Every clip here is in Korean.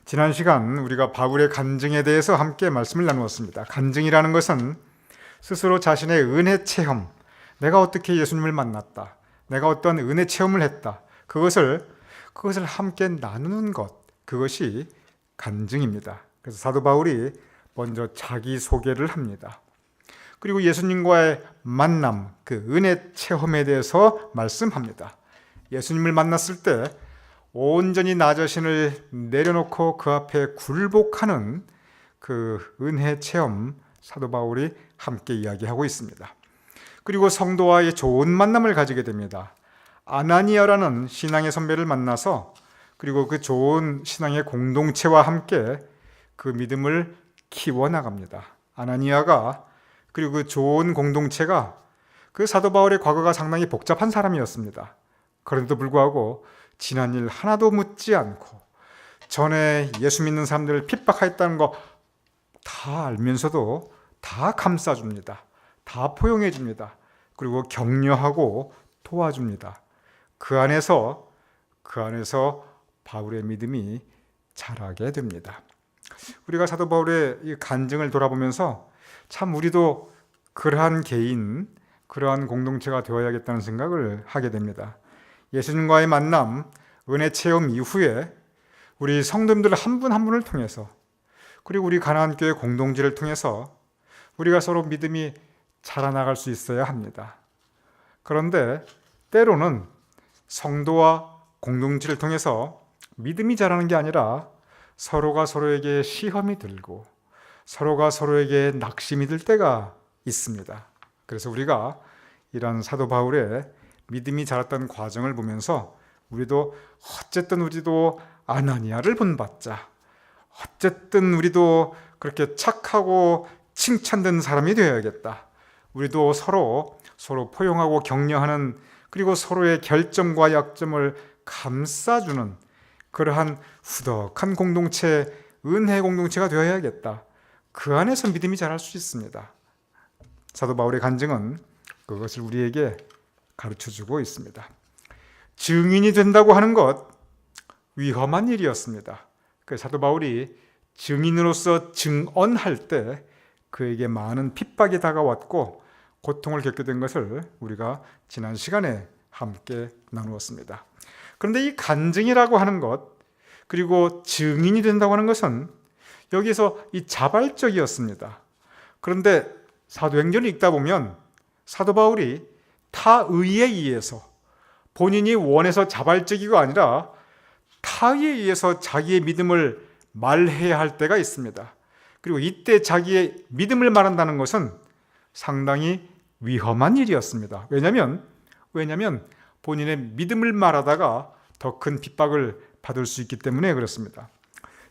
지난 시간 우리가 바울의 간증에 대해서 함께 말씀을 나누었습니다. 간증이라는 것은 스스로 자신의 은혜 체험, 내가 어떻게 예수님을 만났다, 내가 어떤 은혜 체험을 했다, 그것을 함께 나누는 것, 그것이 간증입니다. 그래서 사도 바울이 먼저 자기 소개를 합니다. 그리고 예수님과의 만남, 그 은혜 체험에 대해서 말씀합니다. 예수님을 만났을 때 온전히 나 자신을 내려놓고 그 앞에 굴복하는 그 은혜 체험, 사도 바울이 함께 이야기하고 있습니다. 그리고 성도와의 좋은 만남을 가지게 됩니다. 아나니아라는 신앙의 선배를 만나서 그리고 그 좋은 신앙의 공동체와 함께 그 믿음을 키워나갑니다. 아나니아가 그리고 그 좋은 공동체가 그 사도 바울의 과거가 상당히 복잡한 사람이었습니다. 그런데도 불구하고 지난 일 하나도 묻지 않고 전에 예수 믿는 사람들을 핍박했다는 거 다 알면서도 다 감싸줍니다. 다 포용해줍니다. 그리고 격려하고 도와줍니다. 그 안에서 바울의 믿음이 자라게 됩니다. 우리가 사도 바울의 이 간증을 돌아보면서 참 우리도 그러한 개인, 그러한 공동체가 되어야겠다는 생각을 하게 됩니다. 예수님과의 만남, 은혜 체험 이후에 우리 성도님들 한 분 한 분을 통해서 그리고 우리 가나안교회 공동체를 통해서 우리가 서로 믿음이 자라나갈 수 있어야 합니다. 그런데 때로는 성도와 공동체를 통해서 믿음이 자라는 게 아니라 서로가 서로에게 시험이 들고 서로가 서로에게 낙심이 들 때가 있습니다. 그래서 우리가 이런 사도 바울의 믿음이 자랐던 과정을 보면서 우리도 아나니아를 본받자, 어쨌든 우리도 그렇게 착하고 칭찬된 사람이 되어야겠다. 우리도 서로 포용하고 격려하는, 그리고 서로의 결점과 약점을 감싸주는 그러한 후덕한 공동체, 은혜 공동체가 되어야겠다. 그 안에서 믿음이 자랄 수 있습니다. 사도 바울의 간증은 그것을 우리에게 가르쳐주고 있습니다. 증인이 된다고 하는 것, 위험한 일이었습니다. 그래서 사도 바울이 증인으로서 증언할 때 그에게 많은 핍박이 다가왔고 고통을 겪게 된 것을 우리가 지난 시간에 함께 나누었습니다. 그런데 이 간증이라고 하는 것, 그리고 증인이 된다고 하는 것은 여기서 이 자발적이었습니다. 그런데 사도행전을 읽다 보면 사도 바울이 타의에 의해서, 본인이 원해서 자발적이가 아니라 타의에 의해서 자기의 믿음을 말해야 할 때가 있습니다. 그리고 이때 자기의 믿음을 말한다는 것은 상당히 위험한 일이었습니다. 왜냐하면 본인의 믿음을 말하다가 더 큰 핍박을 받을 수 있기 때문에 그렇습니다.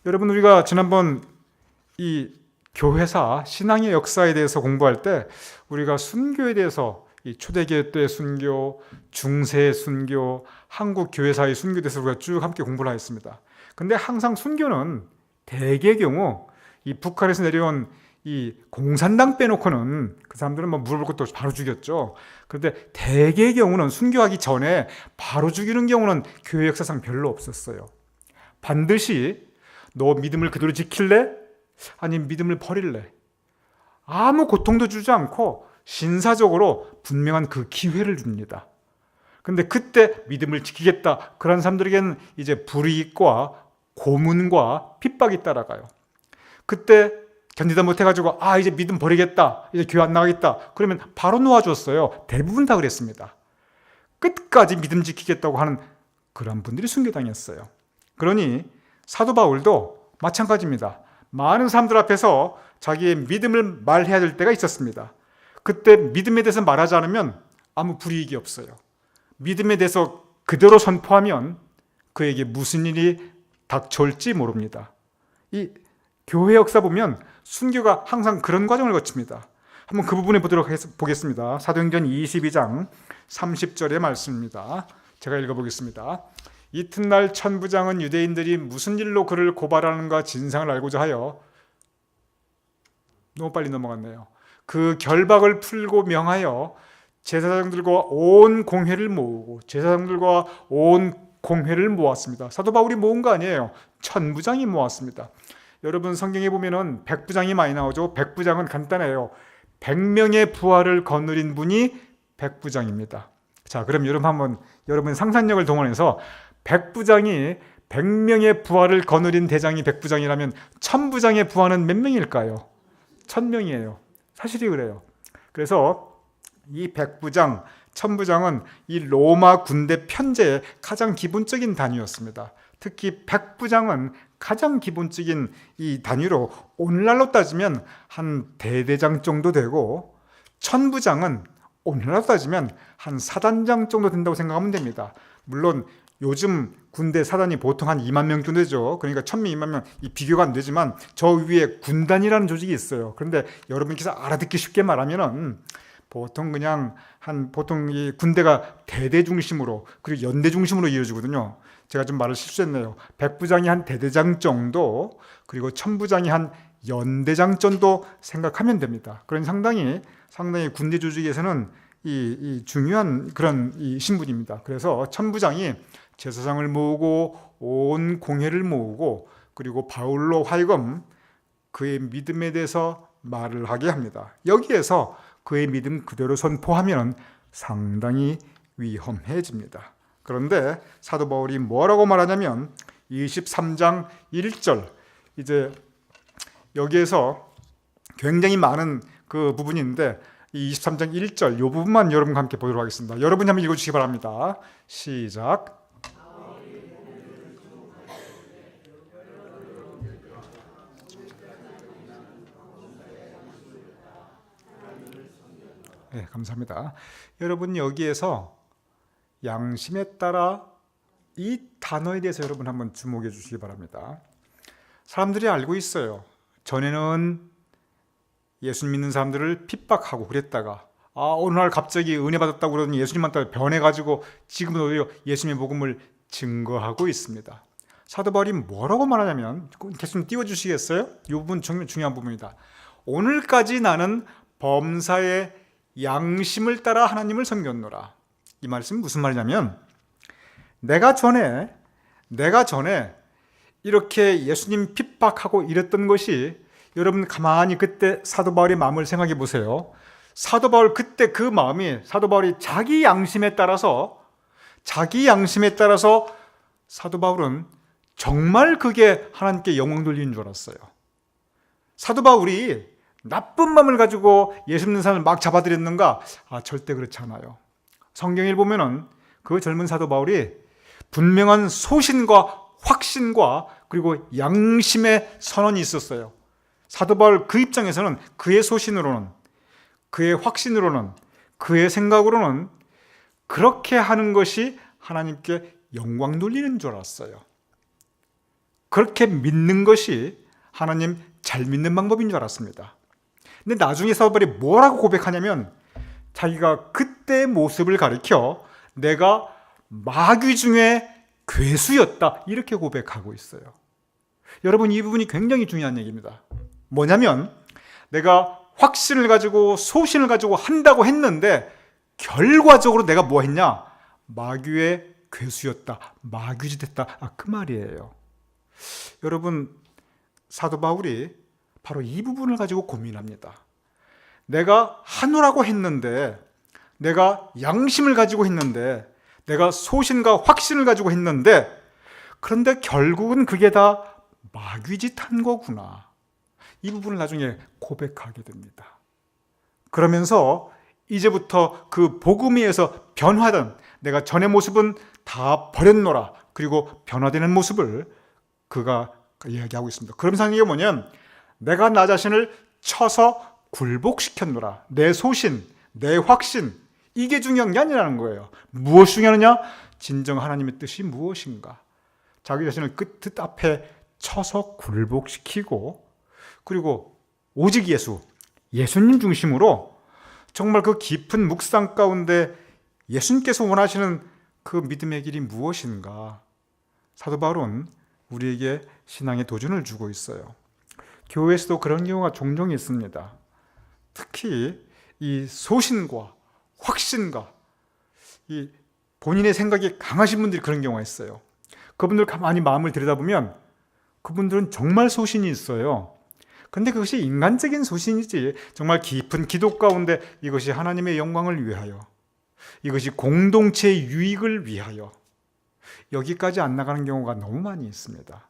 여러분, 우리가 지난번 이 교회사 신앙의 역사에 대해서 공부할 때 우리가 순교에 대해서 이 초대교회 때 순교, 중세 순교, 한국 교회사의 순교에 대해서 우리가 쭉 함께 공부를 했습니다. 근데 항상 순교는 대개의 경우 이 북한에서 내려온 이 공산당 빼놓고는 그 사람들은 물어볼 것도 없이 바로 죽였죠. 그런데 대개의 경우는 순교하기 전에 바로 죽이는 경우는 교회 역사상 별로 없었어요. 반드시 너 믿음을 그대로 지킬래? 아니면 믿음을 버릴래? 아무 고통도 주지 않고 신사적으로 분명한 그 기회를 줍니다. 근데 그때 믿음을 지키겠다, 그런 사람들에게는 이제 불이익과 고문과 핍박이 따라가요. 그때 견디다 못해가지고 이제 믿음 버리겠다, 이제 교회 안 나가겠다, 그러면 바로 놓아줬어요. 대부분 다 그랬습니다. 끝까지 믿음 지키겠다고 하는 그런 분들이 순교당했어요. 그러니 사도 바울도 마찬가지입니다. 많은 사람들 앞에서 자기의 믿음을 말해야 될 때가 있었습니다. 그때 믿음에 대해서 말하지 않으면 아무 불이익이 없어요. 믿음에 대해서 그대로 선포하면 그에게 무슨 일이 닥쳐올지 모릅니다. 이 교회 역사 보면 순교가 항상 그런 과정을 거칩니다. 한번 그 부분에 보겠습니다. 사도행전 22장 30절의 말씀입니다. 제가 읽어보겠습니다. 이튿날 천부장은 유대인들이 무슨 일로 그를 고발하는가 진상을 알고자 하여, 너무 빨리 넘어갔네요. 그 결박을 풀고 명하여 제사장들과 온 공회를 모았습니다. 사도 바울이 모은 거 아니에요. 천부장이 모았습니다. 여러분 성경에 보면은 백부장이 많이 나오죠. 백부장은 간단해요. 100명의 부하를 거느린 분이 백부장입니다. 자, 그럼 여러분 상상력을 동원해서 백부장이 100명의 부하를 거느린 대장이 백부장이라면 천부장의 부하는 몇 명일까요? 1000명이에요. 사실이 그래요. 그래서 이 백부장, 천부장은 이 로마 군대 편제의 가장 기본적인 단위였습니다. 특히 백부장은 가장 기본적인 이 단위로 오늘날로 따지면 한 대대장 정도 되고, 천부장은 오늘날로 따지면 한 사단장 정도 된다고 생각하면 됩니다. 물론 요즘 군대 사단이 보통 한 2만 명 정도 되죠. 그러니까 1000명, 2만 명 이 비교가 안 되지만 저 위에 군단이라는 조직이 있어요. 그런데 여러분께서 알아듣기 쉽게 말하면은 보통 이 군대가 대대 중심으로 그리고 연대 중심으로 이루어지거든요. 제가 좀 말을 실수했네요. 백부장이 한 대대장 정도, 그리고 천부장이 한 연대장 정도 생각하면 됩니다. 그런 상당히 군대 조직에서는 이 중요한 그런 이 신분입니다. 그래서 천부장이 제사장을 모으고 온 공회를 모으고, 그리고 바울로 하여금 그의 믿음에 대해서 말을 하게 합니다. 여기에서 그의 믿음 그대로 선포하면 상당히 위험해집니다. 그런데 사도 바울이 뭐라고 말하냐면 23장 1절, 이제 여기에서 굉장히 많은 그 부분인데 이 23장 1절 이 부분만 여러분과 함께 보도록 하겠습니다. 여러분이 한번 읽어주시기 바랍니다. 시작. 네, 감사합니다. 여러분 여기에서 양심에 따라 이 단어에 대해서 여러분 한번 주목해 주시기 바랍니다. 사람들이 알고 있어요. 전에는 예수 믿는 사람들을 핍박하고 그랬다가 어느 날 갑자기 은혜 받았다고 그러더니 예수님만 따라 변해가지고 지금은 오히려 예수님의 복음을 증거하고 있습니다. 사도 바울이 뭐라고 말하냐면, 계속 좀 띄워주시겠어요? 이 부분 중요한 부분이다. 오늘까지 나는 범사의 양심을 따라 하나님을 섬겼노라. 이 말씀은 무슨 말이냐면, 내가 전에 이렇게 예수님 핍박하고 이랬던 것이, 여러분 가만히 그때 사도 바울의 마음을 생각해 보세요. 사도 바울 그때 그 마음이, 사도 바울이 자기 양심에 따라서 사도 바울은 정말 그게 하나님께 영광 돌리는 줄 알았어요. 사도 바울이 나쁜 마음을 가지고 예수 믿는 사람을 막 잡아들였는가? 절대 그렇지 않아요. 성경을 보면은 그 젊은 사도 바울이 분명한 소신과 확신과 그리고 양심의 선언이 있었어요. 사도 바울 그 입장에서는 그의 소신으로는, 그의 확신으로는, 그의 생각으로는 그렇게 하는 것이 하나님께 영광 돌리는 줄 알았어요. 그렇게 믿는 것이 하나님 잘 믿는 방법인 줄 알았습니다. 근데 나중에 사도 바울이 뭐라고 고백하냐면, 자기가 그때의 모습을 가리켜 내가 마귀 중에 괴수였다, 이렇게 고백하고 있어요. 여러분, 이 부분이 굉장히 중요한 얘기입니다. 뭐냐면, 내가 확신을 가지고 소신을 가지고 한다고 했는데 결과적으로 내가 뭐 했냐? 마귀의 괴수였다, 마귀짓 했다, 그 말이에요. 여러분, 사도 바울이 바로 이 부분을 가지고 고민합니다. 내가 하노라고 했는데, 내가 양심을 가지고 했는데, 내가 소신과 확신을 가지고 했는데, 그런데 결국은 그게 다 마귀짓한 거구나. 이 부분을 나중에 고백하게 됩니다. 그러면서 이제부터 그 복음에서 변화된 내가 전의 모습은 다 버렸노라, 그리고 변화되는 모습을 그가 이야기하고 있습니다. 그러면서 하는 게 뭐냐면, 내가 나 자신을 쳐서 굴복시켰노라. 내 소신, 내 확신, 이게 중요한 게 아니라는 거예요. 무엇이 중요하느냐? 진정 하나님의 뜻이 무엇인가? 자기 자신을 그 뜻 앞에 쳐서 굴복시키고, 그리고 오직 예수님 중심으로 정말 그 깊은 묵상 가운데 예수님께서 원하시는 그 믿음의 길이 무엇인가? 사도 바울은 우리에게 신앙의 도전을 주고 있어요. 교회에서도 그런 경우가 종종 있습니다. 특히 이 소신과 확신과 이 본인의 생각이 강하신 분들이 그런 경우가 있어요. 그분들 가만히 마음을 들여다보면 그분들은 정말 소신이 있어요. 근데 그것이 인간적인 소신이지 정말 깊은 기도 가운데 이것이 하나님의 영광을 위하여, 이것이 공동체의 유익을 위하여, 여기까지 안 나가는 경우가 너무 많이 있습니다.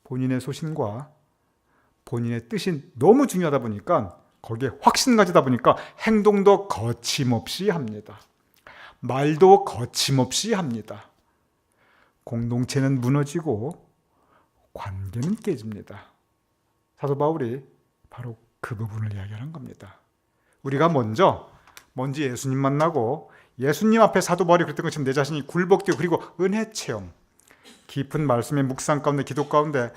본인의 소신과 본인의 뜻이 너무 중요하다 보니까 거기에 확신 가지다 보니까 행동도 거침없이 합니다. 말도 거침없이 합니다. 공동체는 무너지고 관계는 깨집니다. 사도 바울이 바로 그 부분을 이야기하는 겁니다. 우리가 먼저 예수님 만나고 예수님 앞에 사도 바울이 그랬던 것처럼 내 자신이 굴복되고 그리고 은혜 체험, 깊은 말씀의 묵상 가운데 기도 가운데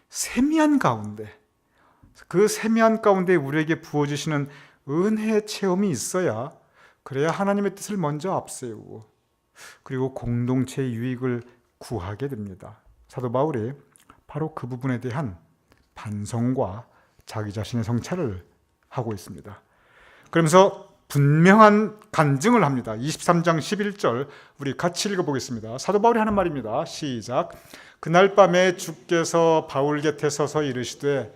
세미한 가운데 그 세미한 가운데 우리에게 부어주시는 은혜의 체험이 있어야 그래야 하나님의 뜻을 먼저 앞세우고 그리고 공동체의 유익을 구하게 됩니다. 사도 바울이 바로 그 부분에 대한 반성과 자기 자신의 성찰을 하고 있습니다. 그러면서 분명한 간증을 합니다. 23장 11절 우리 같이 읽어보겠습니다. 사도 바울이 하는 말입니다. 시작. 그날 밤에 주께서 바울 곁에 서서 이르시되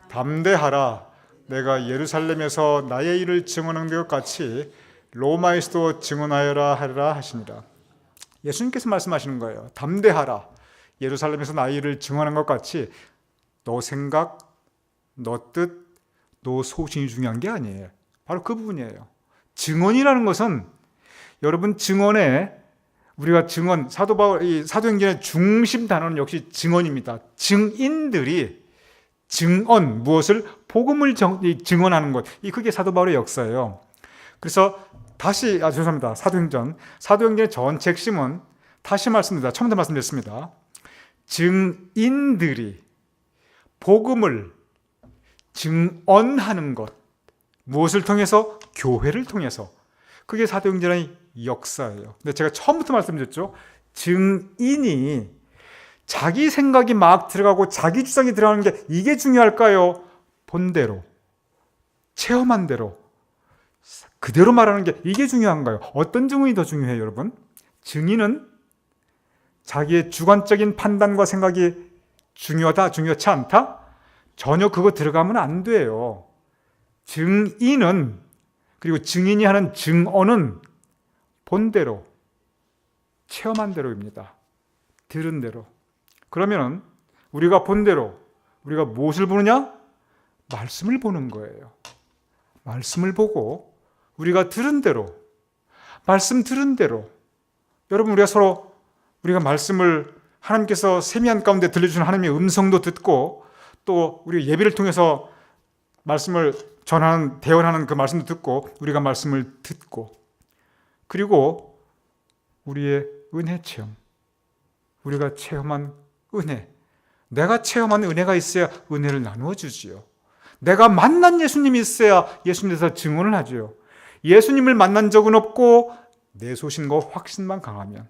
담대하라. 내가 예루살렘에서 나의 일을 증언한 것 같이 로마에서도 증언하여라 하리라 하시니라. 예수님께서 말씀하시는 거예요. 담대하라. 예루살렘에서 나의 일을 증언한 것 같이 너 생각, 너 뜻, 너 소신이 중요한 게 아니에요. 바로 그 부분이에요. 증언이라는 것은 여러분 증언에 우리가 증언, 사도행전의 중심 단어는 역시 증언입니다. 증인들이 증언, 무엇을? 복음을 증언하는 것. 그게 사도 바울의 역사예요. 그래서 다시, 죄송합니다. 사도행전의 전체 핵심은 다시 말씀드립니다. 처음부터 말씀드렸습니다. 증인들이 복음을 증언하는 것. 무엇을 통해서? 교회를 통해서. 그게 사도행전의 역사예요. 근데 제가 처음부터 말씀드렸죠. 증인이 자기 생각이 막 들어가고 자기 주장이 들어가는 게 이게 중요할까요? 본대로, 체험한 대로, 그대로 말하는 게 이게 중요한가요? 어떤 증언이 더 중요해요, 여러분? 증인은 자기의 주관적인 판단과 생각이 중요하다, 중요치 않다? 전혀 그거 들어가면 안 돼요. 증인은, 그리고 증인이 하는 증언은 본대로, 체험한 대로입니다. 들은 대로. 그러면 우리가 본대로, 우리가 무엇을 보느냐? 말씀을 보는 거예요. 말씀을 보고 우리가 들은 대로, 말씀 들은 대로. 여러분, 우리가 말씀을 하나님께서 세미한 가운데 들려주는 하나님의 음성도 듣고 또 우리 예배를 통해서 말씀을 전하는, 대언하는 그 말씀도 듣고 우리가 말씀을 듣고 그리고 우리의 은혜 체험, 우리가 체험한 은혜, 내가 체험한 은혜가 있어야 은혜를 나누어 주지요. 내가 만난 예수님이 있어야 예수님에서 증언을 하죠. 예수님을 만난 적은 없고 내 소신과 확신만 강하면,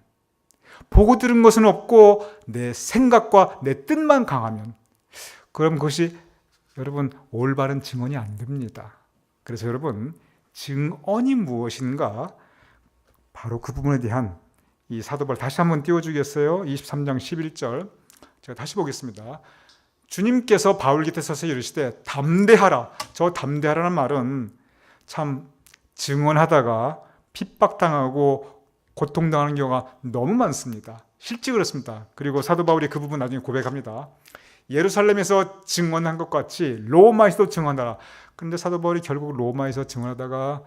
보고 들은 것은 없고 내 생각과 내 뜻만 강하면, 그럼 그것이 여러분 올바른 증언이 안 됩니다. 그래서 여러분 증언이 무엇인가, 바로 그 부분에 대한 이 사도 바울 다시 한번 띄워주겠어요? 23장 11절 제가 다시 보겠습니다. 주님께서 바울 곁에 서서 이르시되 담대하라. 저 담대하라는 말은 참 증언하다가 핍박당하고 고통당하는 경우가 너무 많습니다. 실제 그렇습니다. 그리고 사도 바울이 그 부분 나중에 고백합니다. 예루살렘에서 증언한 것 같이 로마에서도 증언하라. 그런데 사도 바울이 결국 로마에서 증언하다가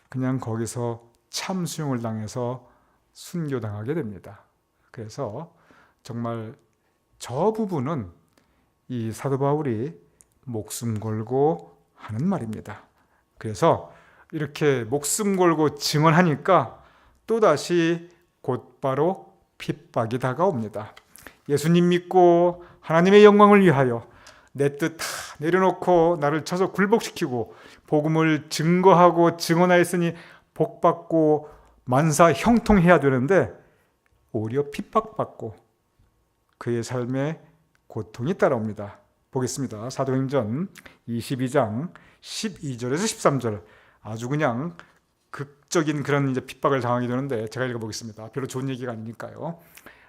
그냥 거기서 참수용을 당해서 순교당하게 됩니다. 그래서 정말 저 부분은 이 사도 바울이 목숨 걸고 하는 말입니다. 그래서 이렇게 목숨 걸고 증언하니까 또다시 곧바로 핍박이 다가옵니다. 예수님 믿고 하나님의 영광을 위하여 내 뜻 다 내려놓고 나를 쳐서 굴복시키고 복음을 증거하고 증언하였으니 복받고 만사 형통해야 되는데 오히려 핍박받고 그의 삶에 고통이 따라옵니다. 보겠습니다. 사도행전 22장 12절에서 13절 아주 그냥 극적인 그런 이제 핍박을 당하게 되는데 제가 읽어보겠습니다. 별로 좋은 얘기가 아니니까요.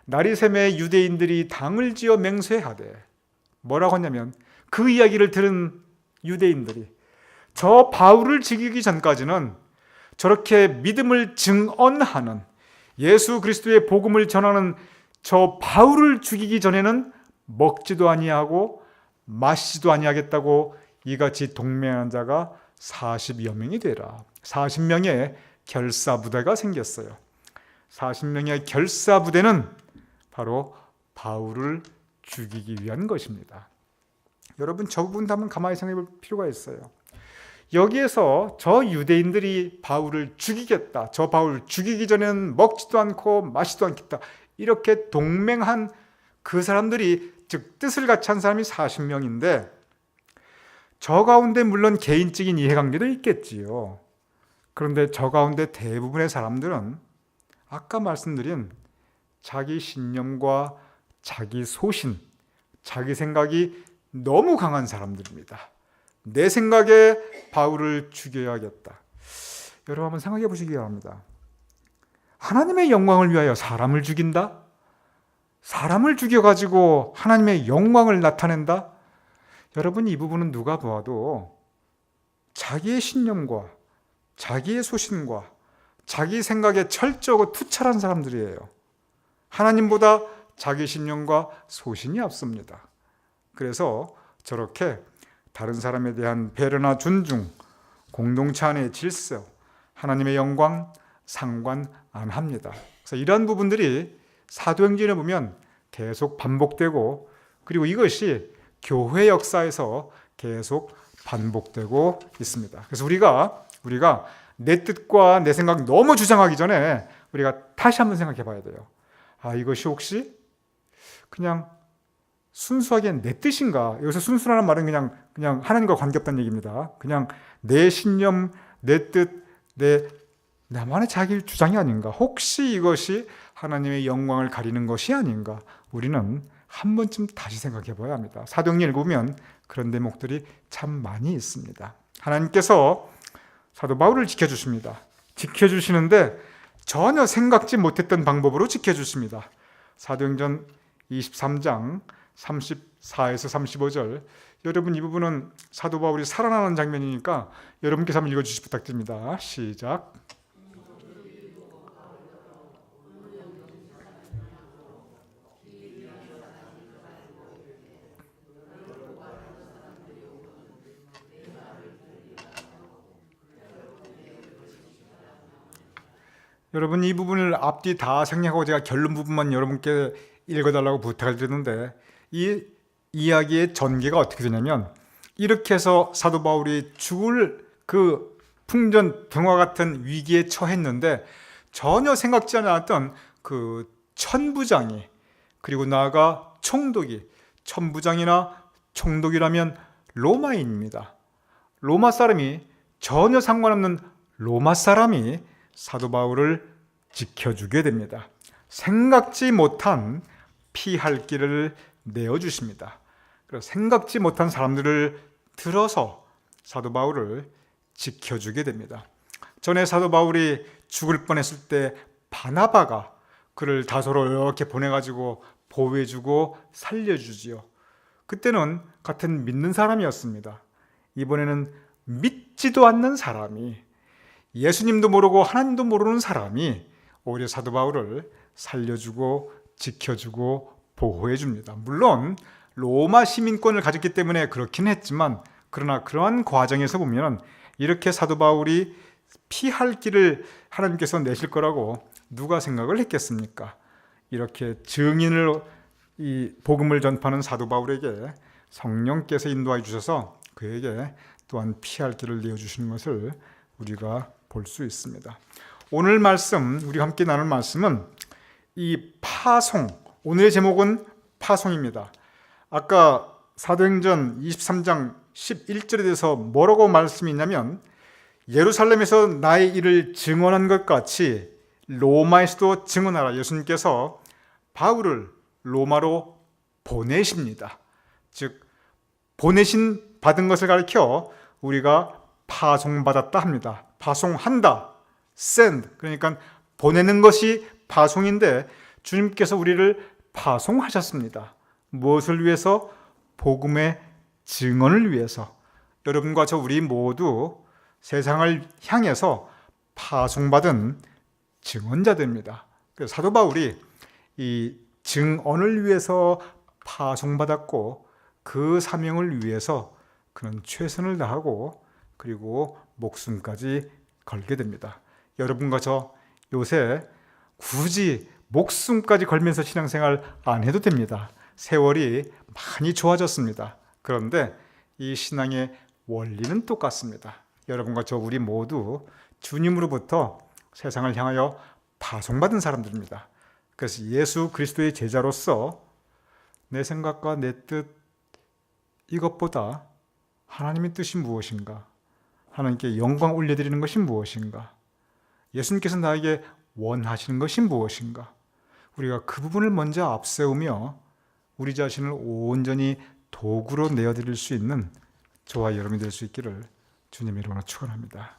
나리샘의 유대인들이 당을 지어 맹세하되 뭐라고 하냐면 그 이야기를 들은 유대인들이 저 바울을 죽이기 전까지는 저렇게 믿음을 증언하는 예수 그리스도의 복음을 전하는 저 바울을 죽이기 전에는 먹지도 아니하고 마시지도 아니하겠다고 이같이 동맹한 자가 40여 명이 되라. 40명의 결사부대가 생겼어요. 40명의 결사부대는 바로 바울을 죽이기 위한 것입니다. 여러분 저 부분도 한번 가만히 생각해 볼 필요가 있어요. 여기에서 저 유대인들이 바울을 죽이겠다, 저 바울 죽이기 전에는 먹지도 않고 마시지도 않겠다, 이렇게 동맹한 그 사람들이, 즉 뜻을 같이 한 사람이 40명인데 저 가운데 물론 개인적인 이해관계도 있겠지요. 그런데 저 가운데 대부분의 사람들은 아까 말씀드린 자기 신념과 자기 소신, 자기 생각이 너무 강한 사람들입니다. 내 생각에 바울을 죽여야겠다. 여러분 한번 생각해 보시기 바랍니다. 하나님의 영광을 위하여 사람을 죽인다? 사람을 죽여가지고 하나님의 영광을 나타낸다? 여러분 이 부분은 누가 보아도 자기의 신념과 자기의 소신과 자기 생각에 철저하고 투철한 사람들이에요. 하나님보다 자기 신념과 소신이 앞섭니다. 그래서 저렇게 다른 사람에 대한 배려나 존중, 공동체 안의 질서, 하나님의 영광 상관 안 합니다. 그래서 이러한 부분들이 사도행전에 보면 계속 반복되고, 그리고 이것이 교회 역사에서 계속 반복되고 있습니다. 그래서 우리가 내 뜻과 내 생각 너무 주장하기 전에 우리가 다시 한번 생각해 봐야 돼요. 이것이 혹시 그냥 순수하게 내 뜻인가? 여기서 순수라는 말은 그냥 하나님과 관계없다는 얘기입니다. 그냥 내 신념, 내 뜻, 나만의 자기 주장이 아닌가? 혹시 이것이 하나님의 영광을 가리는 것이 아닌가? 우리는 한 번쯤 다시 생각해 봐야 합니다. 사도행전을 보면 그런 대목들이 참 많이 있습니다. 하나님께서 사도 바울을 지켜주십니다. 지켜주시는데 전혀 생각지 못했던 방법으로 지켜주십니다. 사도행전 23장 34에서 35절, 여러분 이 부분은 사도 바울이 살아나는 장면이니까 여러분께서 한번 읽어주시 부탁드립니다. 시작. 여러분 이 부분을 앞뒤 다 생략하고 제가 결론 부분만 여러분께 읽어달라고 부탁을 드렸는데, 이 이야기의 전개가 어떻게 되냐면 이렇게 해서 사도 바울이 죽을 그 풍전등화 같은 위기에 처했는데 전혀 생각지 않았던 그 천부장이, 그리고 나아가 총독이, 천부장이나 총독이라면 로마인입니다. 로마 사람이, 전혀 상관없는 로마 사람이 사도 바울을 지켜주게 됩니다. 생각지 못한 피할 길을 내어주십니다. 그래서 생각지 못한 사람들을 들어서 사도 바울을 지켜주게 됩니다. 전에 사도 바울이 죽을 뻔했을 때 바나바가 그를 다소로 이렇게 보내가지고 보호해주고 살려주지요. 그때는 같은 믿는 사람이었습니다. 이번에는 믿지도 않는 사람이, 예수님도 모르고 하나님도 모르는 사람이 오히려 사도 바울을 살려주고 지켜주고 보호해줍니다. 물론 로마 시민권을 가졌기 때문에 그렇긴 했지만, 그러나 그러한 과정에서 보면 이렇게 사도 바울이 피할 길을 하나님께서 내실 거라고 누가 생각을 했겠습니까? 이렇게 증인을, 이 복음을 전파하는 사도 바울에게 성령께서 인도해 주셔서 그에게 또한 피할 길을 내어주시는 것을 우리가 볼 수 있습니다. 오늘 말씀, 우리가 함께 나눌 말씀은 이 파송, 오늘의 제목은 파송입니다. 아까 사도행전 23장 11절에 대해서 뭐라고 말씀이 있냐면, 예루살렘에서 나의 일을 증언한 것 같이 로마에서도 증언하라. 예수님께서 바울을 로마로 보내십니다. 즉 보내신 받은 것을 가리켜 우리가 파송받았다 합니다. 파송한다, send, 그러니까 보내는 것이 파송인데 주님께서 우리를 파송하셨습니다. 무엇을 위해서? 복음의 증언을 위해서. 여러분과 저 우리 모두 세상을 향해서 파송받은 증언자들입니다. 그래서 사도 바울이 이 증언을 위해서 파송받았고 그 사명을 위해서 그는 최선을 다하고 그리고 목숨까지 걸게 됩니다. 여러분과 저 요새 굳이 목숨까지 걸면서 신앙생활 안 해도 됩니다. 세월이 많이 좋아졌습니다. 그런데 이 신앙의 원리는 똑같습니다. 여러분과 저 우리 모두 주님으로부터 세상을 향하여 파송받은 사람들입니다. 그래서 예수 그리스도의 제자로서 내 생각과 내 뜻 이것보다 하나님의 뜻이 무엇인가? 하나님께 영광 올려드리는 것이 무엇인가? 예수님께서 나에게 원하시는 것이 무엇인가? 우리가 그 부분을 먼저 앞세우며 우리 자신을 온전히 도구로 내어드릴 수 있는 저와 여러분이 될 수 있기를 주님의 이름으로 축원합니다.